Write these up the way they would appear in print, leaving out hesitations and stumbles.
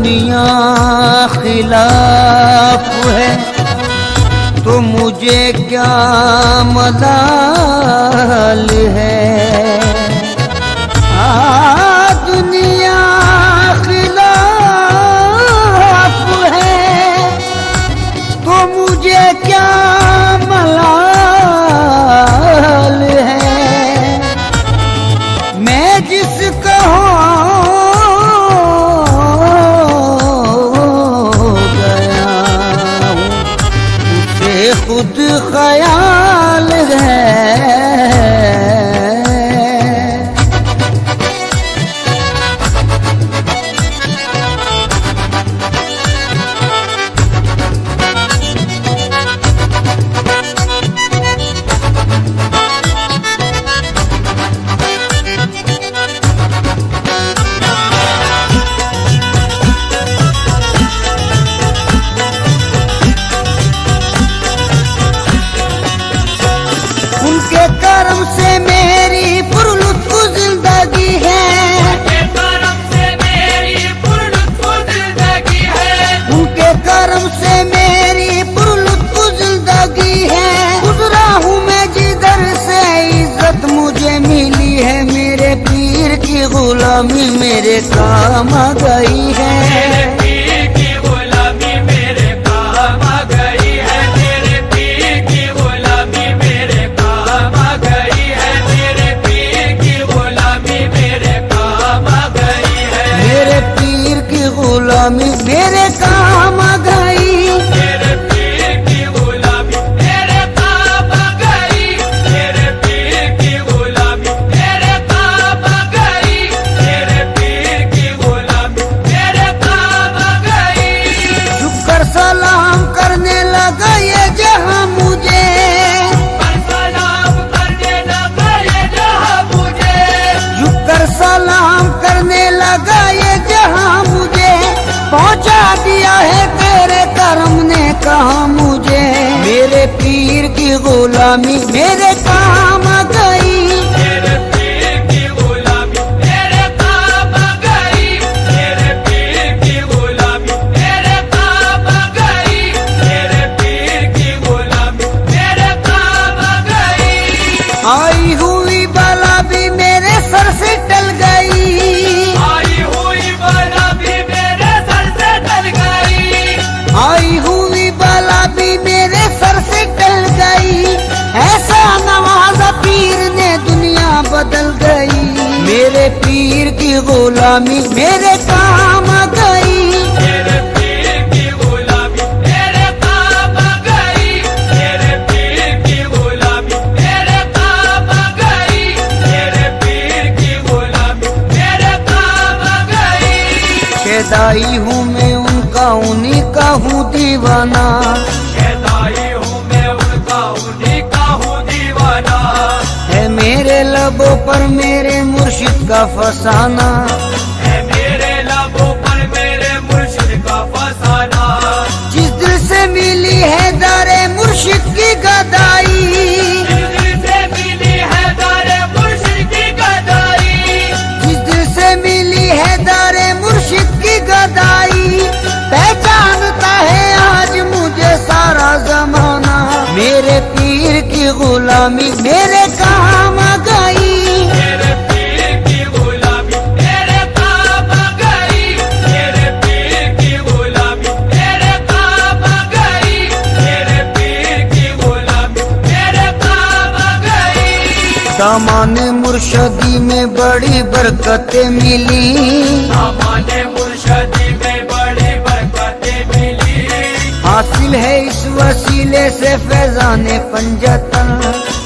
दुनिया खिलाफ है तो मुझे क्या मलाल है। दुनिया खिलाफ है तो मुझे क्या मलाल है। मैं जिसका हो गया हूँ उसे खुद ख्याल है। उनके कर्म से मेरी पुरलुत्फ जिंदगी है। उनके कर्म से मेरी पुरलुत्फ जिंदगी है। उनके कर्म से मेरी पुरलुत्फ जिंदगी है। गुजरा हूँ मैं जिधर से इज्जत मुझे मिली है। मेरे पीर की गुलामी मेरे काम आ गई है। गुलामी मेरे काम आ गई। मेरे पीर की गुलामी मेरे काम आ गई। मेरे पीर की गुलामी मेरे काम आ गई। मेरे पीर की गुलामी मेरे काम आ गई। झुककर सलाम करने लगा ये जहां मुझे। सलाम करने लगा ये जहां मुझे। झुककर सलाम करने लगा ये जहां मुझे। पहुंचा दिया है तेरे कर्म ने कहा मुझे। मेरे पीर की गुलामी मेरे काम आ गई। मेरे पीर की गुलामी मेरे काम आ गई। मेरे पीर की गुलामी मेरे काम आ गई। मेरे पीर की गुलामी मेरे काम आ गई। आई हुई बला भी मेरे सर से टल गई। आई हुई बला भी आई हुई बला भी मेरे सर से टल गई। ऐसा नवाजा पीर ने दुनिया बदल गई। मेरे पीर की गुलामी मेरे काम आ गई। मेरे पीर की गुलामी मेरे काम आ गई। मेरे पीर की गुलामी मेरे काम आ गई। मेरे पीर की गुलामी मेरे काम आ गई। खेदाई हूँ मैं उनका उन्हीं का हूँ दीवाना। खेदाई हूँ मैं उनका उन्हीं का हूँ दीवाना। है मेरे लबों पर मेरे मुर्शिद का फसाना। है मेरे लबों पर मेरे मुर्शिद का फसाना। जिस दिल से मिली है दारे मुर्शिद की गदाई। जिस दिल से मिली है दारे मुर्शिद की गदाई। जिस दिल से मिली है दारे मुर्शिद की गदाई। पहचानता है आज मुझे सारा जमाना। मेरे पीर की गुलामी मेरे काम आ गई। मेरे पीर की गुलामी मेरे काम आ गई। मेरे पीर की गुलामी मेरे काम आ गई। मेरे पीर की गुलामी मेरे काम आ गई। दामाने मुर्शदी में बड़ी बरकतें मिली। दामाने मुर्शदी में बड़ी बरकतें मिली। हासिल है इस वसीले से फैजाने पंजतन।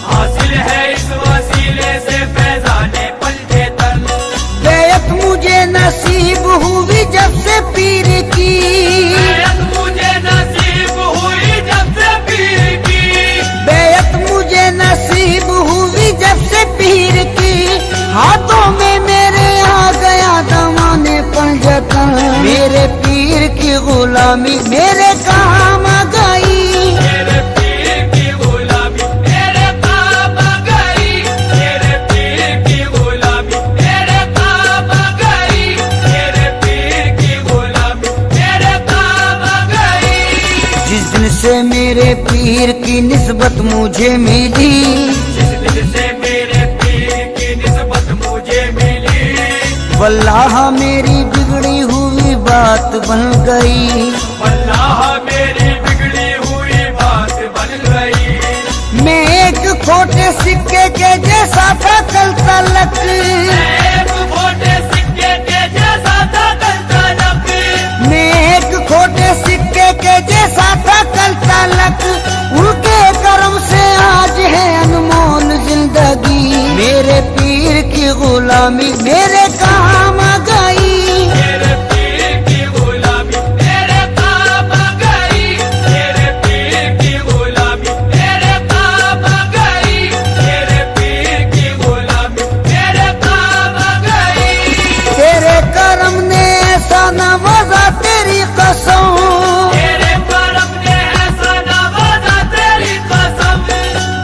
हासिल है इस वसीले से फैजाने पंजतन। बैत मुझे नसीब हुई जब से पीर की। बैत मुझे नसीब हुई जब से पीर की। बैत मुझे नसीब हुई जब से पीर की। हाथों में मेरे आ गया दमाने पंजतन। मेरे पीर की गुलामी मेरे काम आ गई। मेरे पीर की गुलामी मेरे काम आ गई। मेरे पीर की गुलामी मेरे काम आ गई। मेरे पीर की गुलामी पीर की निस्बत मुझे मिली, जिस दिल से मेरे पीर की निस्बत मुझे मिली, वल्लाह मेरी बिगड़ी हुई बात बन गई, वल्लाह मेरी बिगड़ी हुई बात बन गई। मैं एक खोटे सिक्के के जैसा था कल तलक, एक खोटे सिक्के के जैसा था कल तलक, मैं एक खोटे सिक्के के जैसा था कल तलक, उनके करम से आज है अनमोल जिंदगी। मेरे पीर की गुलामी मेरे काम आ गई, मेरे पीर की गुलामी मेरे काम आ गई, मेरे पीर की गुलामी मेरे काम आ गई, मेरे पीर की गुलामी मेरे काम आ गई। तेरे करम ने ऐसा नवाजा तेरी कसम, तेरे करम ने ऐसा नवाजा तेरी कसम,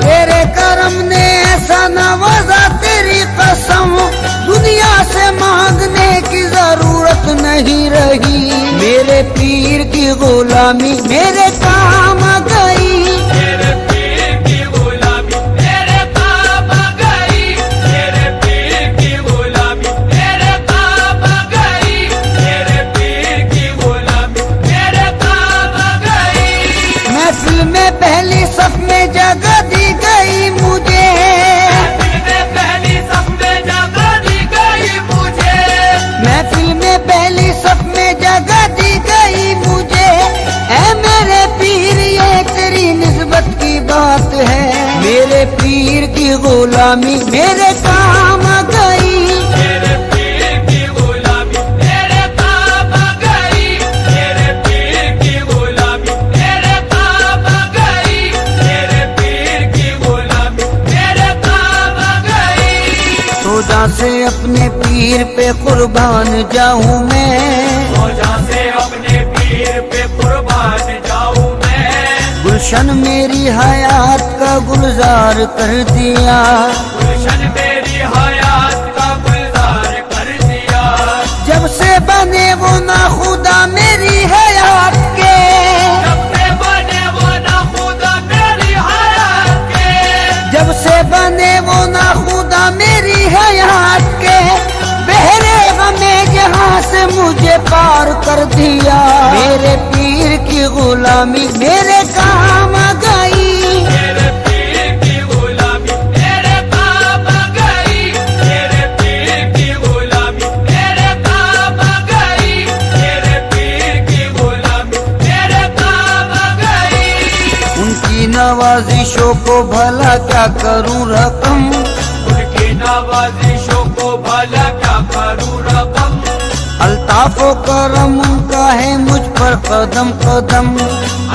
तेरे करम ने ऐसा नवाजा तेरी कसम, दुनिया से मांगने की जरूरत नहीं रही। मेरे पीर की गुलामी मेरे काम आ गई, मेरे पीर की गुलामी मेरे काम आ गई, मेरे पीर की गुलामी मेरे काम आ गई, मेरे पीर की गुलामी मेरे काम आ गई। महफिल में पहली सफ में जगह दी गई मुझे, महफिल में पहली सफ में जगह दी गई मुझे, महफिल में पहली सफ में जगह दी गई मुझे। ऐ मेरे पीर ये तेरी निस्बत की बात है, मेरे पीर की गुलामी मेरे काम आ गई, मेरे पीर की गुलामी मेरे काम आ गई, मेरे पीर की गुलामी मेरे काम आ गई, मेरे पीर की गुलामी मेरे काम आ गई। रोजा से अपने पीर पे कुर्बान जाऊं मैं, रोजा से अपने पीर पे कुर्बान जाऊं मैं, गुलशन मेरी हयात का गुलजार कर दिया, गुलशन मेरी हयात का गुलजार कर दिया। जब से बने वो ना खुदा मेरी हयात के, जब से बने वो ना खुदा मेरी हयात के, जब से बने वो ना खुदा मेरी हयात के, बहरे गमे जहां से मुझे पार कर दिया। मेरे पीर की गुलामी मेरे काम आ गई, मेरे पीर की गुलामी मेरे काम आ गई, मेरे पीर की गुलामी मेरे काम आ गई, मेरे पीर की गुलामी मेरे काम आ गई। उनकी नवाजिशों को भला क्या करूं रकम, उनकी नवाजिशों को भला क्या करूं रकम, अल्ताफो करम उनका है मुझ पर कदम कदम,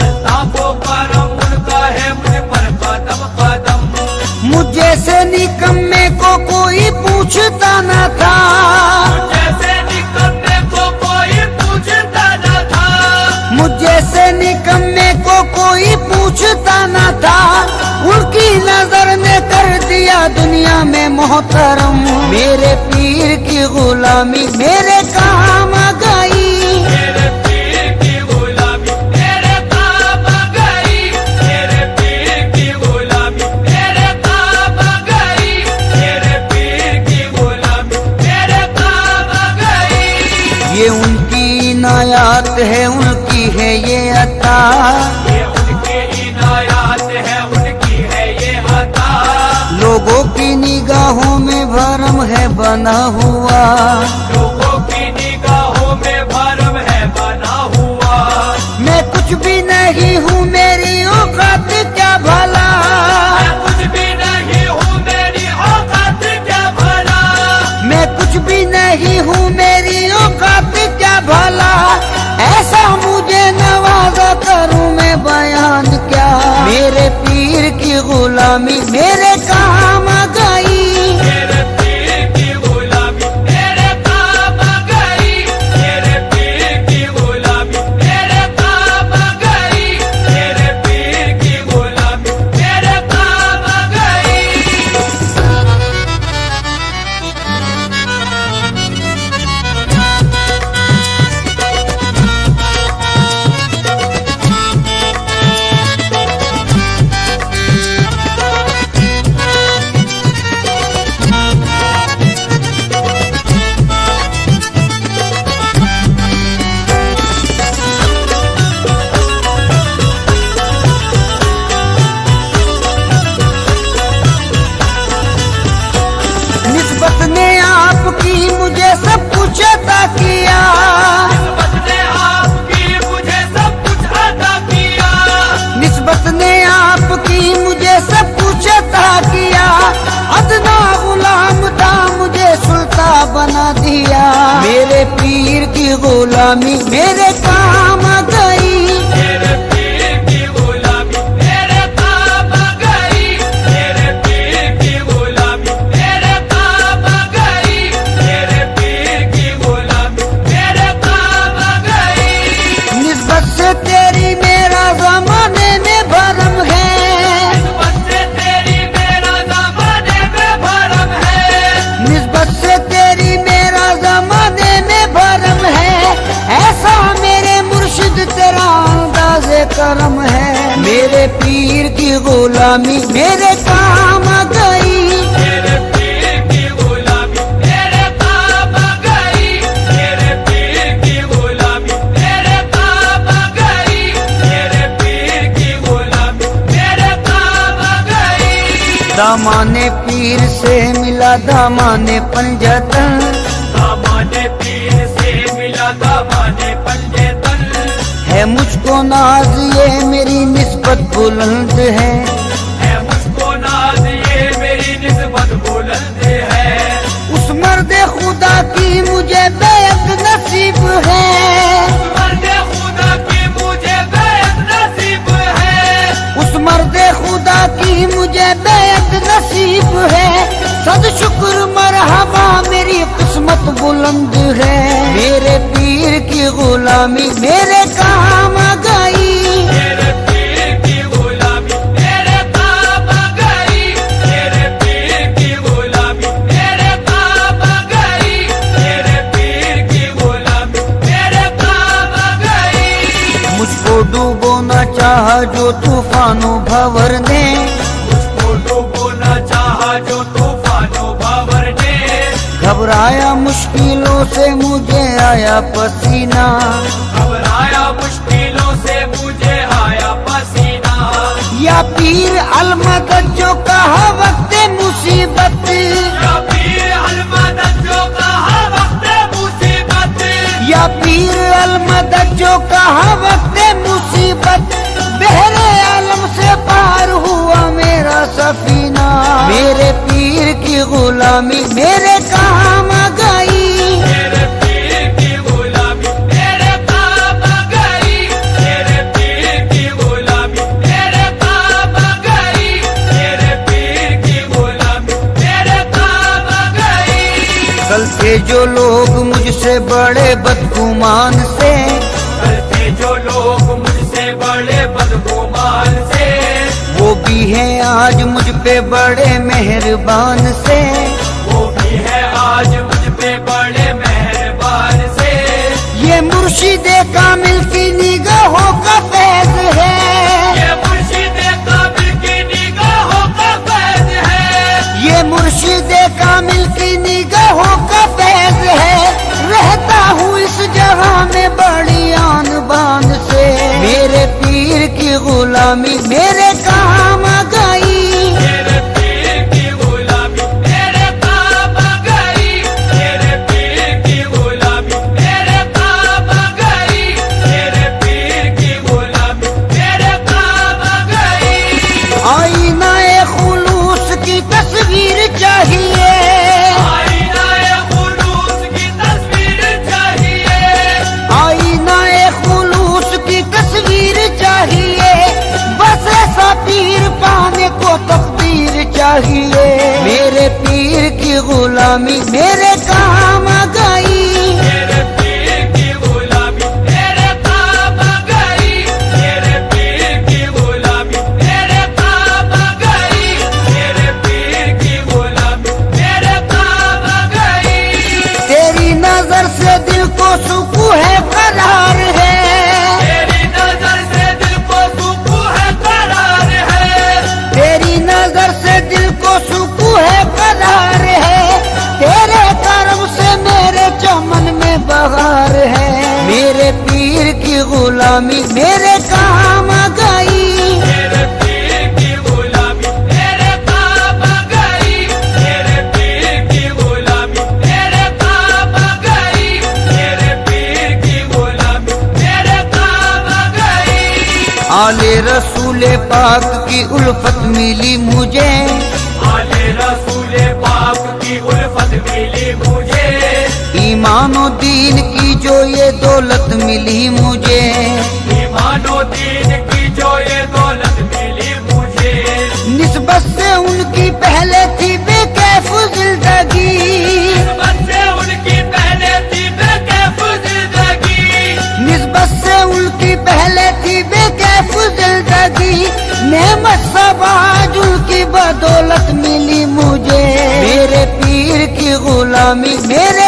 अल्ताफो करम उनका है मुझ पर कदम कदम। मुझ जैसे निकम्मे को कोई पूछता न था, जैसे निकम्मे को कोई पूछता न था, मुझ जैसे निकम्मे को कोई पूछता न था, उनकी नजर ने कर दिया दुनिया में मोहतरम। मेरे पीर की गुलामी मेरे काम आ गई, मेरे पीर की गुलामी मेरे काम आ गई, मेरे पीर की गुलामी मेरे काम आ गई, मेरे पीर की गुलामी मेरे काम आ गई। ये उनकी इनायत है उनकी है ये अता, ये उनकी इनायत है उनकी है ये अता, लोगों की निगाहों में भरम है बना हुआ, लोगों की निगाहों में भरम है बना हुआ। मैं कुछ भी नहीं हूँ मेरी औकात क्या भला, मैं कुछ भी नहीं हूँ मेरी औकात क्या भला, मैं कुछ भी नहीं हूँ मेरी औकात क्या भला, ऐसा मुझे नवाजा करूँ मैं बयान क्या। मेरे पीर की गुलामी मेरे काम आ गई, मेरे पीर की गुलामी मेरे काम आ गई, मेरे पीर की गुलामी मेरे काम आ गई, मेरे पीर की गुलामी मेरे काम आ गई। मेरे पीर की गुलामी मेरे काम आ गई। मेरे पीर की गुलामी मेरे काम आ गई। मेरे पीर की गुलामी मेरे काम आ गई। मेरे पीर की गुलामी मेरे काम आ गई। निस्बत से तेरी मेरा जमाने में भरम है, निस्बत से तेरी मेरा ज़माने में भरम है। निस्बत से तेरी मेरा जमाने में भरम है। ऐसा मेरे मुर्शिद तेरा अंदाज़े करम है। मेरे पीर की गुलामी मेरे काम आ गई। मेरे पीर की गुलामी मेरे काम आ गई। मेरे पीर की गुलामी मेरे काम आ गई। मेरे पीर की गुलामी मेरे काम आ गई। दामाने पीर से मिला दामाने पंजतन, दामाने पीर से मिला दामाने पंजेतन। है मुझको नाज ये मेरी निस्बत बुलंद है। मुझको नाज ये मेरी निस्बत बुलंद है। उस मर्द खुदा की मुझे बेअद नसीब है। मर्द खुदा की मुझे बेअद नसीब है। उस मर्द खुदा की मुझे बेअद नसीब है। सद शुक्र मरहबा मेरी किस्मत बुलंद है। मेरे पीर की गुलामी मेरे काम आ गई। मेरे पीर की गुलामी मेरे काम आ गई। मेरे पीर की गुलामी मेरे काम आ गई। मेरे पीर की गुलामी मेरे काम आ गई। मुझको डूबोना चाहा जो तूफानों भंवर ने, मुझको डूबोना चाहा जो तूफानों भंवर ने। घबराया मुश्किलों से मुझे आया पसीना। घबराया मुश्किलों से मुझे आया पसीना। या पीर अलमदद जो कहा वक्त मुसीबत, या पीर अलमदद जो कहा वक्त मुसीबत। या पीर अलमदद जो कहा वक्त मुसीबत। बहरे आलम से पार हुआ मेरा सफीना। मेरे पीर की गुलामी मेरे काम आ गई। मेरे पीर की गुलामी मेरे काम आ गई। मेरे पीर की गुलामी मेरे काम आ गई। मेरे पीर की गुलामी मेरे काम आ गई। कल से जो लोग मुझसे बड़े बदगुमान से, करते जो लोग मुझसे बड़े बदगुमान से। वो भी हैं आज मुझ पे बड़े मेहरबान से। वो भी है आज मुझ पे बड़े मेहरबान से। ये मुर्शिदे कामिल की निगाहों का फैज है। ये मुर्शिदे कामिल की निगाहों का फैज है। ये मुर्शिदे कामिल की निगाहों का फैज है। रहता हूँ इस जगह में बड़ी आन बान से। मेरे पीर की गुलामी मेरे काम आ गई। मेरे पीर की गुलामी मेरे काम आ गई। मेरे पीर की गुलामी मेरे काम आ गई। मेरे पीर की गुलामी मेरे काम आ गई। आईना ए खुलूस की तस्वीर चाहिए। आईना ए खुलूस की तस्वीर चाहिए। आईना ए खुलूस की तस्वीर चाहिए। बस ऐसा पीर पाने को तकदीर चाहिए। मेरे पीर की गुलामी मेरे काम आ गई। मेरे पीर की गुलामी मेरे काम आ गई। मेरे पीर की गुलामी मेरे काम आ गई। मेरे पीर की गुलामी मेरे काम आ गई। तेरी नजर से दिल को सुकून है करार है। तेरी नजर से दिल को सुकून है करार है। तेरी नजर से दिल को सुकून है करार है। तेरे करम से मेरे चमन में बहार है। मेरे पीर की गुलामी मेरे काम आ गई। मेरे पीर की गुलामी मेरे काम आ गई। मेरे पीर की गुलामी मेरे काम आ गई। मेरे पीर की गुलामी मेरे काम आ गई। आले रसूले पाक की उल्फत मिली मुझे। आले रसूले पाक की उल्फत मिली मुझे। ईमान ईमानो दीन की जो ये दौलत मिली मुझे, ईमानो दीन की जो ये दौलत मिली मुझे, निस्बत से उनकी पहले थी बेकैफ जिंदगी, निस्बत से उनकी पहले थी बेकैफ जिंदगी, निस्बत से उनकी पहले थी बेकैफ जिंदगी, नेमत सब आज उनकी बदौलत मिली मुझे। मेरे पीर की गुलामी, मेरे